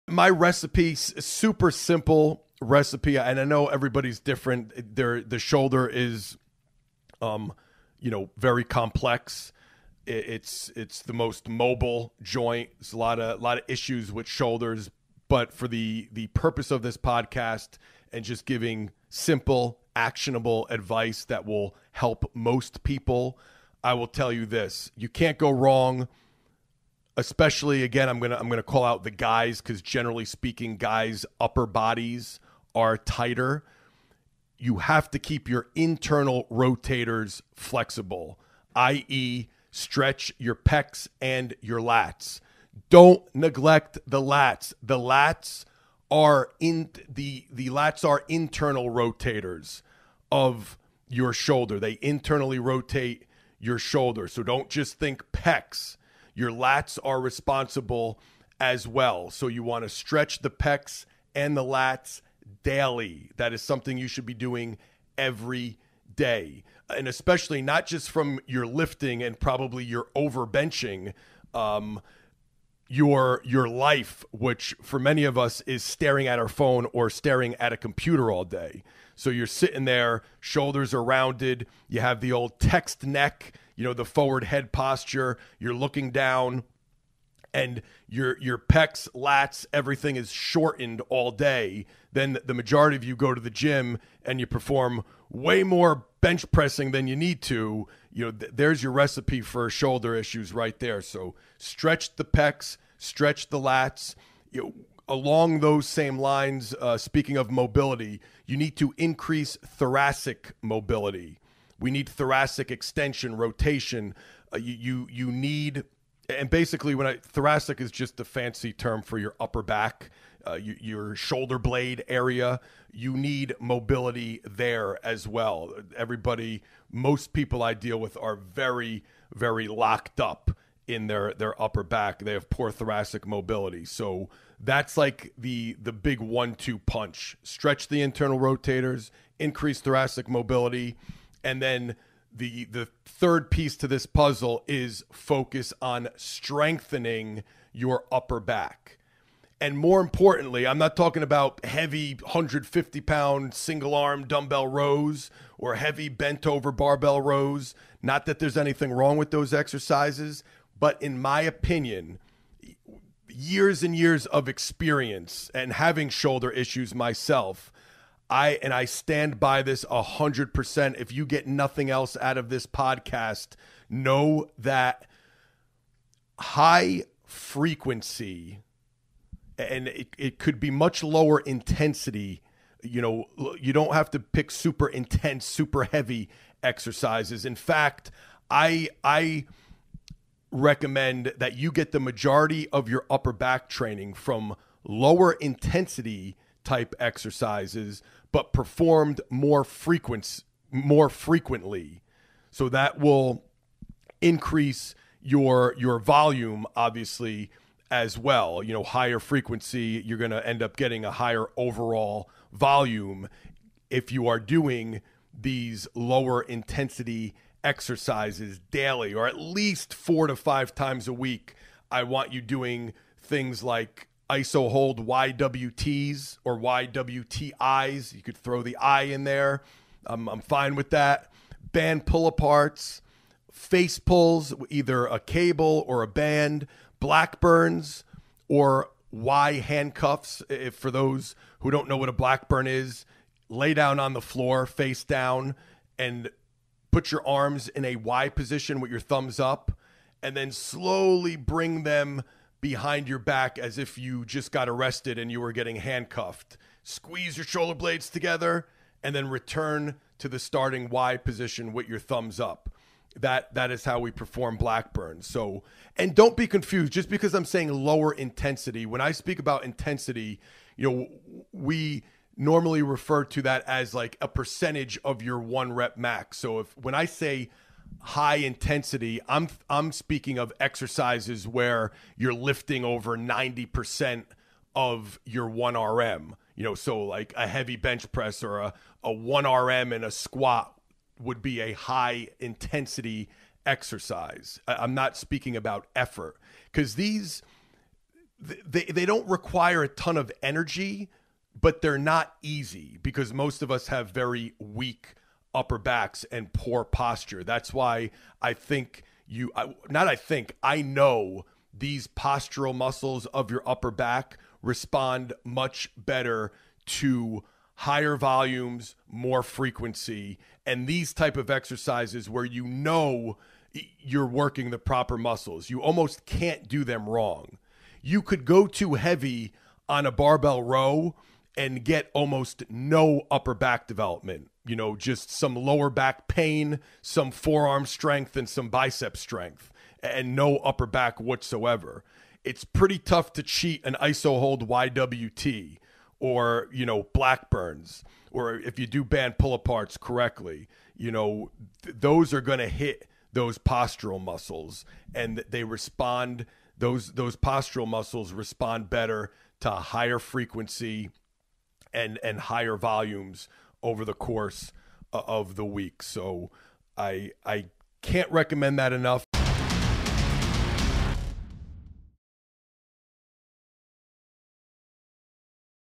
My recipe, super simple recipe, and I know everybody's different. The shoulder is, very complex. It's the most mobile joint. There's a lot of issues with shoulders, but for the purpose of this podcast and just giving simple, actionable advice that will help most people, I will tell you this: you can't go wrong. Especially, again, I'm gonna call out the guys, because generally speaking, guys' upper bodies are tighter. You have to keep your internal rotators flexible, i.e., stretch your pecs and your lats. Don't neglect the lats. The lats are the lats are internal rotators of your shoulder. They internally rotate your shoulder. So don't just think pecs. Your lats are responsible as well. So you want to stretch the pecs and the lats daily. That is something you should be doing every day. And especially not just from your lifting and probably your overbenching, your life, which for many of us is staring at our phone or staring at a computer all day. So you're sitting there, shoulders are rounded, you have the old text neck, the forward head posture, you're looking down, and your pecs, lats, everything is shortened all day. Then the majority of you go to the gym and you perform way more bench pressing than you need to. There's your recipe for shoulder issues right there. So stretch the pecs, stretch the lats. Along those same lines, speaking of mobility, you need to increase thoracic mobility. We need thoracic extension, rotation. You need, and basically thoracic is just a fancy term for your upper back, your shoulder blade area. You need mobility there as well. Most people I deal with are very, very locked up in their upper back. They have poor thoracic mobility. So that's like the big 1-2 punch. Stretch the internal rotators, increase thoracic mobility, and then the third piece to this puzzle is focus on strengthening your upper back. And more importantly, I'm not talking about heavy 150-pound single-arm dumbbell rows or heavy bent-over barbell rows. Not that there's anything wrong with those exercises, but in my opinion, years and years of experience and having shoulder issues myself, I stand by this 100%. If you get nothing else out of this podcast, know that high frequency, and it could be much lower intensity. You don't have to pick super intense, super heavy exercises. In fact, I recommend that you get the majority of your upper back training from lower intensity type exercises, but performed more frequently. So that will increase your volume, obviously, as well. Higher frequency, you're going to end up getting a higher overall volume if you are doing these lower intensity exercises daily, or at least 4 to 5 times a week. I want you doing things like iso hold YWTs or YWTIs. You could throw the I in there. I'm fine with that. Band pull-aparts, face pulls, either a cable or a band, Blackburns or Y handcuffs. If for those who don't know what a Blackburn is, lay down on the floor, face down, and put your arms in a Y position with your thumbs up, and then slowly bring them behind your back as if you just got arrested and you were getting handcuffed. Squeeze your shoulder blades together and then return to the starting Y position with your thumbs up. That is how we perform Blackburn. So, and don't be confused, just because I'm saying lower intensity. When I speak about intensity, we normally refer to that as like a percentage of your 1 rep max. So when I say high intensity, I'm speaking of exercises where you're lifting over 90% of your 1 RM. So like a heavy bench press or a 1 RM and a squat would be a high intensity exercise. I'm not speaking about effort, because these they don't require a ton of energy, but they're not easy because most of us have very weak upper backs and poor posture. That's why I think I know these postural muscles of your upper back respond much better to higher volumes, more frequency, and these type of exercises where you know you're working the proper muscles. You almost can't do them wrong. You could go too heavy on a barbell row and get almost no upper back development. You know, just some lower back pain, some forearm strength, and some bicep strength, and no upper back whatsoever. It's pretty tough to cheat an iso hold YWT or, you know, Blackburns, or if you do band pull aparts correctly, you know, those are going to hit those postural muscles, and they respond. Those postural muscles respond better to higher frequency and higher volumes over the course of the week. So I can't recommend that enough.